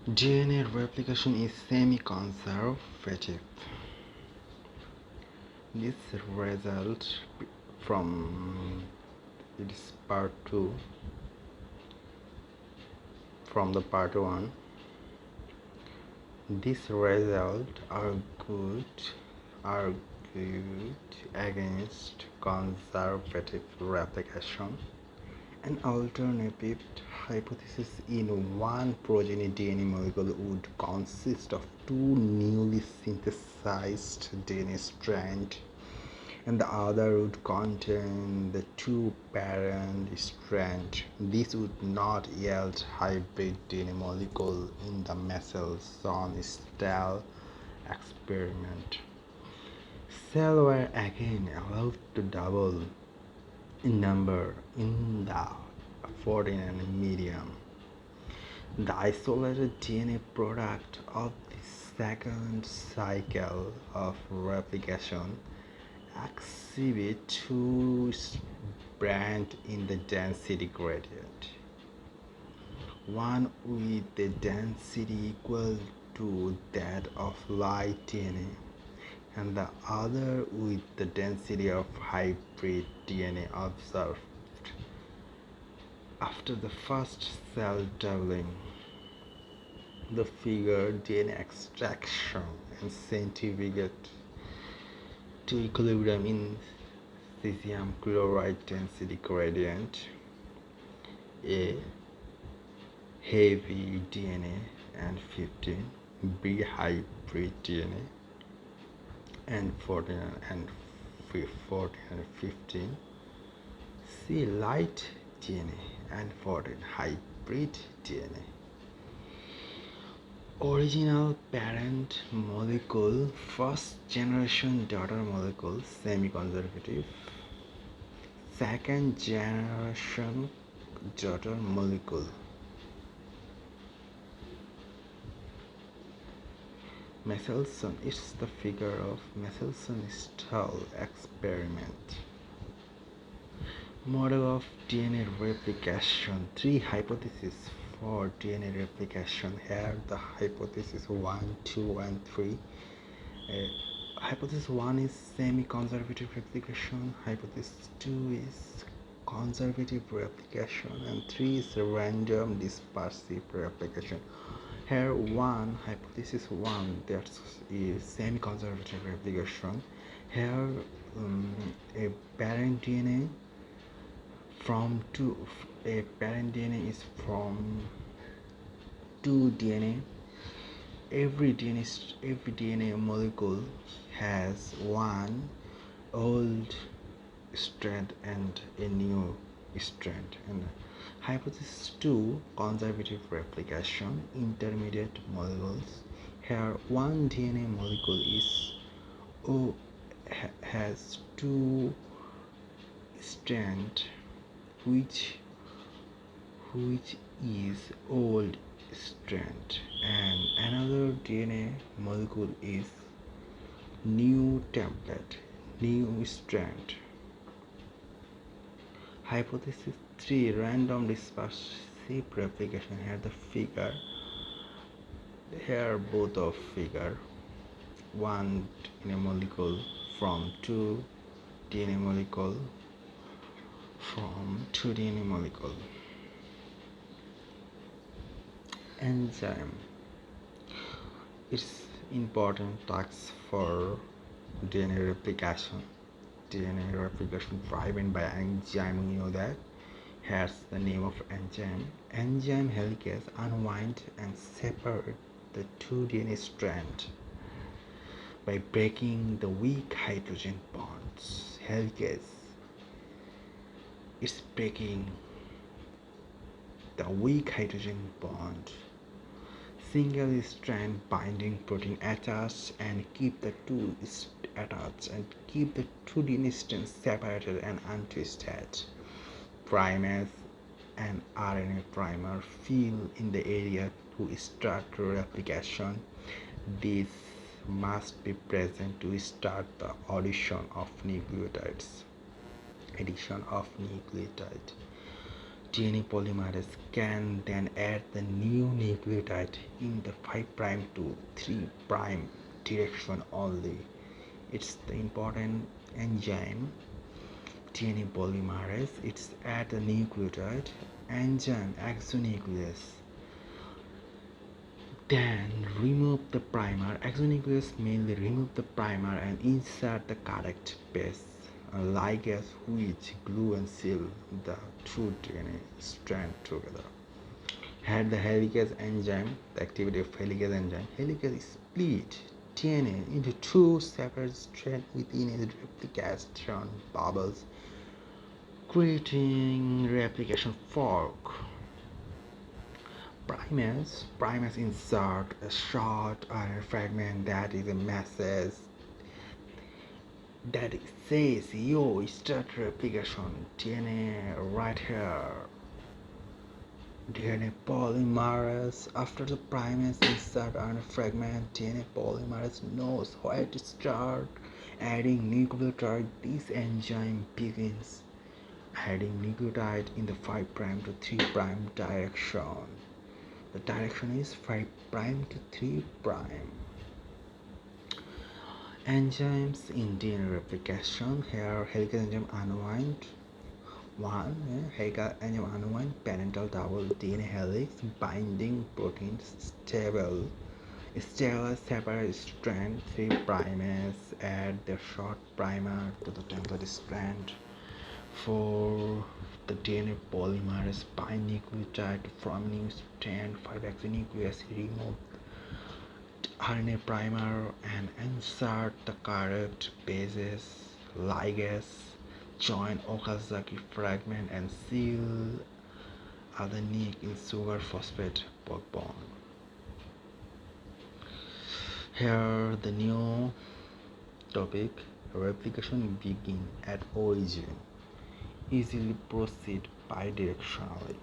DNA replication is semi-conservative. This result from its part 2 from the part 1. This result argued against conservative replication. An alternative hypothesis in one progeny DNA molecule would consist of two newly synthesized DNA strands, and the other would contain the two parent strands. This would not yield hybrid DNA molecule in the Mendelssohn-style experiment. Cells were again allowed to double in number in the 14 medium. The isolated DNA product of the second cycle of replication exhibit two brands in the density gradient, one with the density equal to that of light DNA and the other with the density of hybrid DNA observed after the first cell doubling. The figure DNA extraction and centrifugate to equilibrium in cesium chloride density gradient. A. Heavy DNA and 15, B. Hybrid DNA and 14 and 15, C. Light DNA and 14 hybrid DNA. Original parent molecule, first generation daughter molecule, semi-conservative. Second generation daughter molecule. Mendelssohn is the figure of Mendelssohn-style experiment. Model of DNA replication. Three hypotheses for DNA replication. Here the hypothesis 1, 2 and 3. Hypothesis 1 is semi-conservative replication, hypothesis 2 is conservative replication, and 3 is random dispersive replication. Here hypothesis 1, that is semi-conservative replication. Here a parent DNA is from two DNA. Every DNA molecule has one old strand and a new strand. And hypothesis 2, conservative replication, intermediate molecules. Here one DNA molecule has two strands which is old strand, and another DNA molecule is new template, new strand. Hypothesis 3, random dispersive replication. Here both of figure. One DNA molecule from two DNA molecule from two DNA molecule. Enzyme. It's important task for DNA replication. DNA replication driven by enzyme, you know that. Here's the name of enzyme. Enzyme helicase unwind and separate the two DNA strands by breaking the weak hydrogen bonds. Helicase is breaking the weak hydrogen bond. Single strand binding protein attached and keep the two DNA strands separated and untwisted. Primase and RNA primer fill in the area to start replication. This must be present to start the addition of nucleotides. DNA polymerase can then add the new nucleotide in the 5' to 3' direction only. It's the important enzyme DNA polymerase. It's at the nucleotide enzyme exonuclease. Then remove the primer. Exonuclease mainly remove the primer and insert the correct base, a ligase which glue and seal the two DNA strand together. Had the helicase enzyme, the activity of helicase enzyme. Helicase split DNA into two separate strands within a replication bubbles, creating replication fork. Primase insert a short RNA fragment that is a message that says yo start replication DNA right here. DNA polymerase. After the primase insert RNA fragment, DNA polymerase knows where to start adding nucleotide. This enzyme begins adding nucleotide in the 5' to 3' direction. The direction is 5' to 3'. Enzymes in DNA replication. Here helical enzyme unwind. Helical enzyme unwind parental double DNA helix binding proteins stable separate strand 3' add the short primer to the template strand. For the DNA polymerase bind nucleotide from new strand 5' remove RNA primer and insert the correct bases ligase join Okazaki fragment and seal other nick in sugar phosphate backbone. Here the new topic replication begin at origin easily proceed bidirectionally.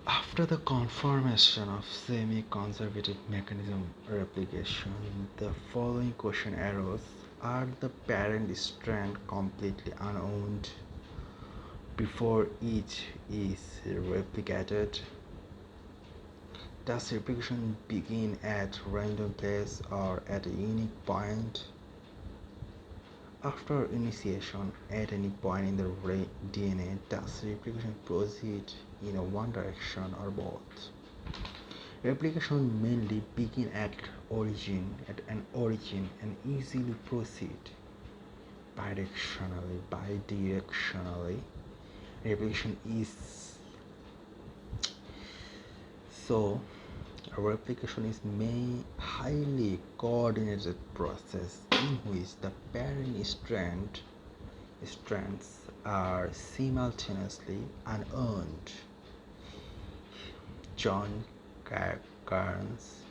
After the conformation of semi-conservative mechanism replication, the following question arose: are the parent strand completely unwound before each is replicated? Does replication begin at random place or at a unique point? After initiation, at any point in the DNA, does replication proceed in one direction or both? Replication mainly begin at an origin and easily proceed bidirectionally. Replication is so replication is a highly coordinated process in which the parent strands are simultaneously unearned. John Cairns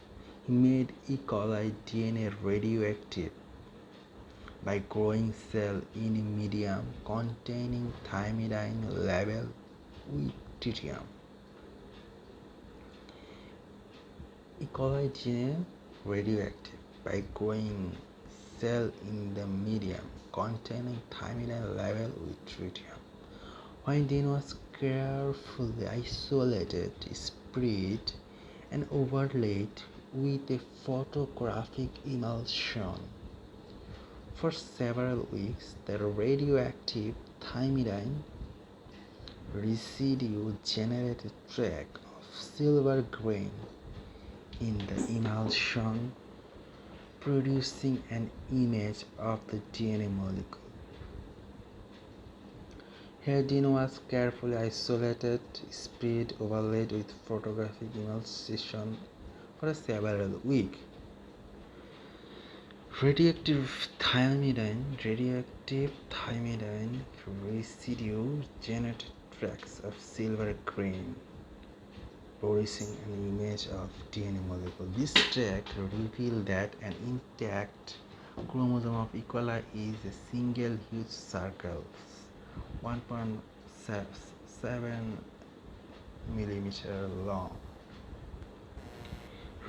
made E. coli DNA radioactive by growing cells in a medium containing thymidine labeled with tritium. E. coli DNA radioactive by growing cell in the medium containing thymidine labeled with tritium. When DNA was carefully isolated, sprayed, and overlaid with a photographic emulsion for several weeks, the radioactive thymidine residue generated a track of silver grain in the emulsion, producing an image of the DNA molecule. Here DNA was carefully isolated, sprayed, overlaid with photographic emulsion for several weeks. Radioactive thymidine residue generated tracks of silver grain, producing an image of DNA molecule. This track revealed that an intact chromosome of E. coli is a single huge circle, 1.7 millimeter long.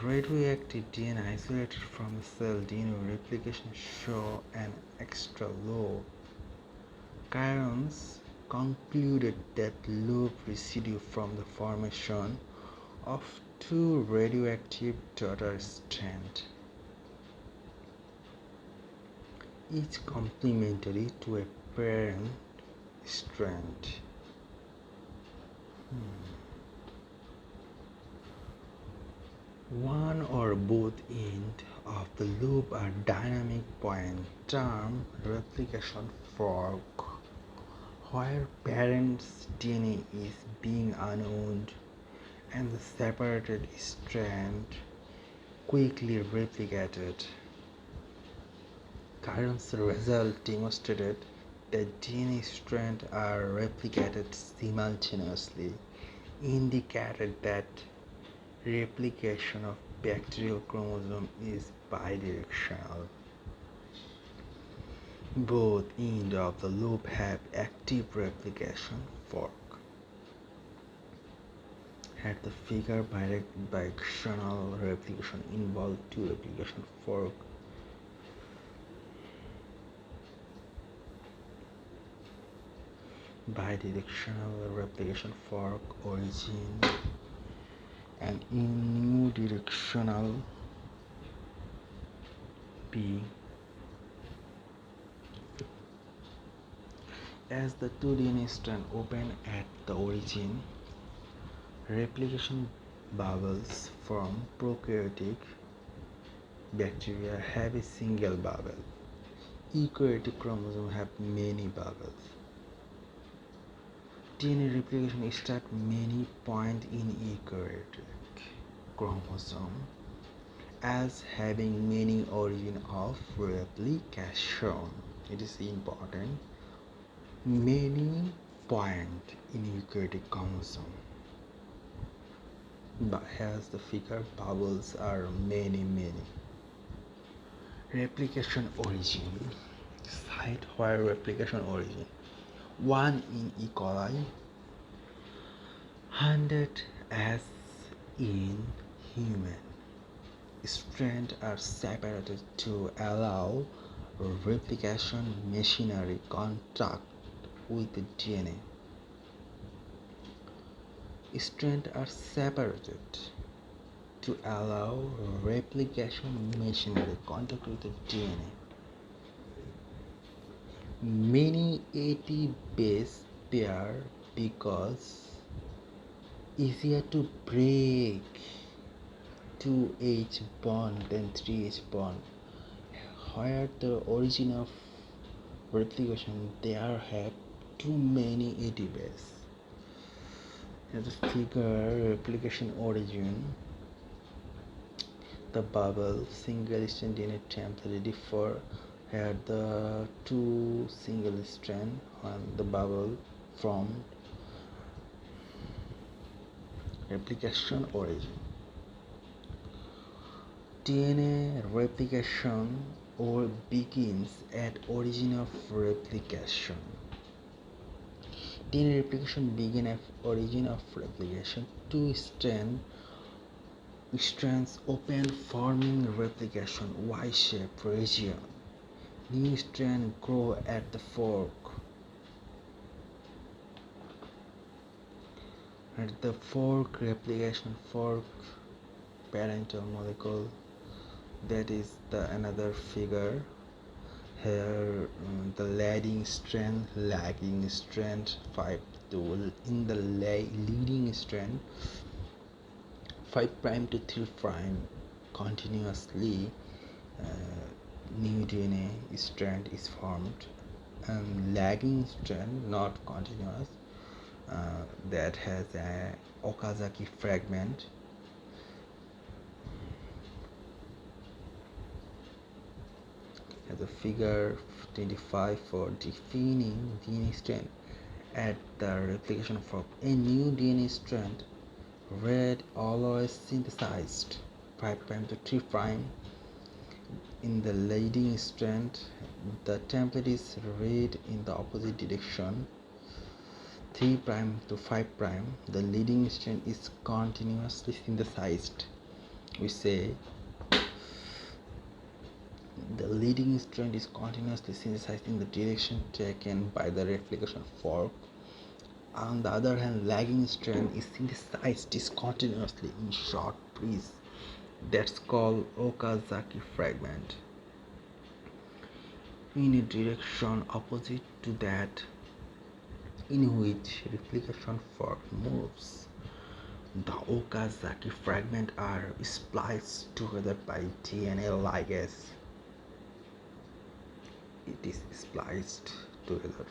Radioactive DNA isolated from a cell DNA replication show an extra low. Cairns concluded that loop residue from the formation of two radioactive daughter strands, each complementary to a parent strand. One or both ends of the loop are dynamic point termed replication fork, where parent's DNA is being unwound and the separated strand quickly replicated. Current's result demonstrated that DNA strands are replicated simultaneously, indicated that replication of bacterial chromosome is bidirectional. Both ends of the loop have active replication fork. At the figure, bidirectional replication involves two replication forks. Bidirectional replication fork origin and unidirectional P. As the two DNA strands open at the origin, replication bubbles from prokaryotic bacteria have a single bubble. Eukaryotic chromosomes have many bubbles. DNA replication starts many points in eukaryotic chromosome as having many origin of replication. It is important. Many points in eukaryotic chromosome. But as the figure, bubbles are many. Replication origin. Site where replication origin. 1 in E. coli, 100 as in human. Strands are separated to allow replication machinery contact with the DNA. Strands are separated to allow replication machinery contact with the DNA. Many AT base pair because easier to break 2H bond than 3H bond. Where the origin of replication, there have too many AT base. As a figure, replication origin, the bubble single strand DNA template differ here the two single strand on the bubble from replication origin. DNA replication or begins at origin of replication. DNA replication begins at origin of replication. Two strands open forming replication Y-shaped region. New strands grow at the fork. At the fork, replication fork, parental molecule. That is the another figure. Here, the lagging strand, 5 to in the leading strand, 5 prime to 3 prime continuously. New DNA strand is formed, and lagging strand not continuous, that has a Okazaki fragment. As a figure 25 for defining DNA strand at the replication fork. A new DNA strand, red always synthesized 5 prime to 3 prime. In the leading strand, the template is read in the opposite direction, 3 prime to 5 prime. The leading strand is continuously synthesized. We say the leading strand is continuously synthesized in the direction taken by the replication fork. On the other hand, lagging strand is synthesized discontinuously in short breaths. That's called Okazaki fragment. In a direction opposite to that in which replication fork moves, the Okazaki fragments are spliced together by DNA ligase. It is spliced together.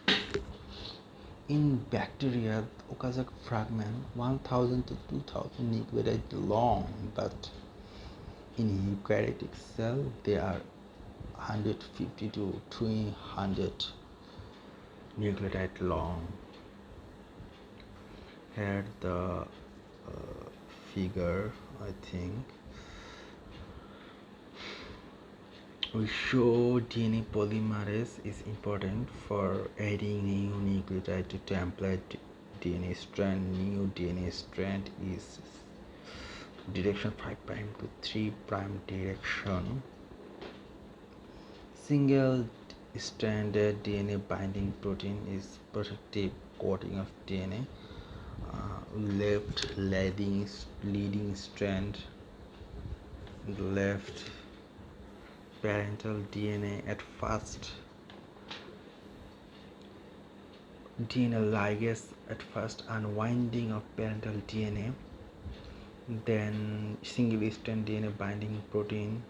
In bacteria, the Okazaki fragment 1000 to 2000 nucleotides long, but in eukaryotic cell they are 150 to 300 nucleotide long. Here the figure, I think we show DNA polymerase is important for adding new nucleotide to template DNA strand. New DNA strand is direction 5' to 3' direction. Single stranded DNA binding protein is protective coating of DNA. Left leading strand, left parental DNA at first, DNA ligase at first unwinding of parental DNA, then single strand DNA binding protein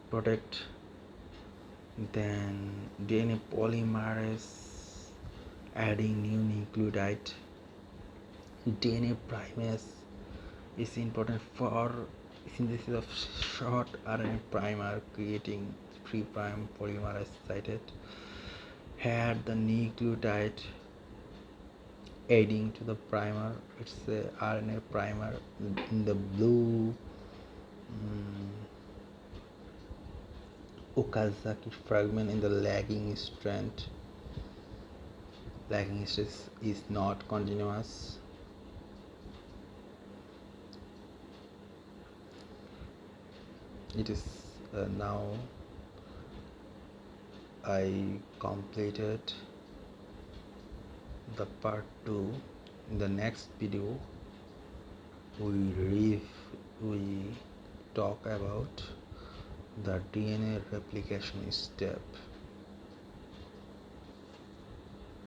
protect, then DNA polymerase adding new nucleotide. DNA primase is important for synthesis of short RNA primer, creating 3' polymerase cited. Here the nucleotide adding to the primer, it's a RNA primer in the blue. Okazaki fragment in the lagging strand. Lagging strand is not continuous. It is now I completed the part 2. In the next video we talk about the DNA replication step.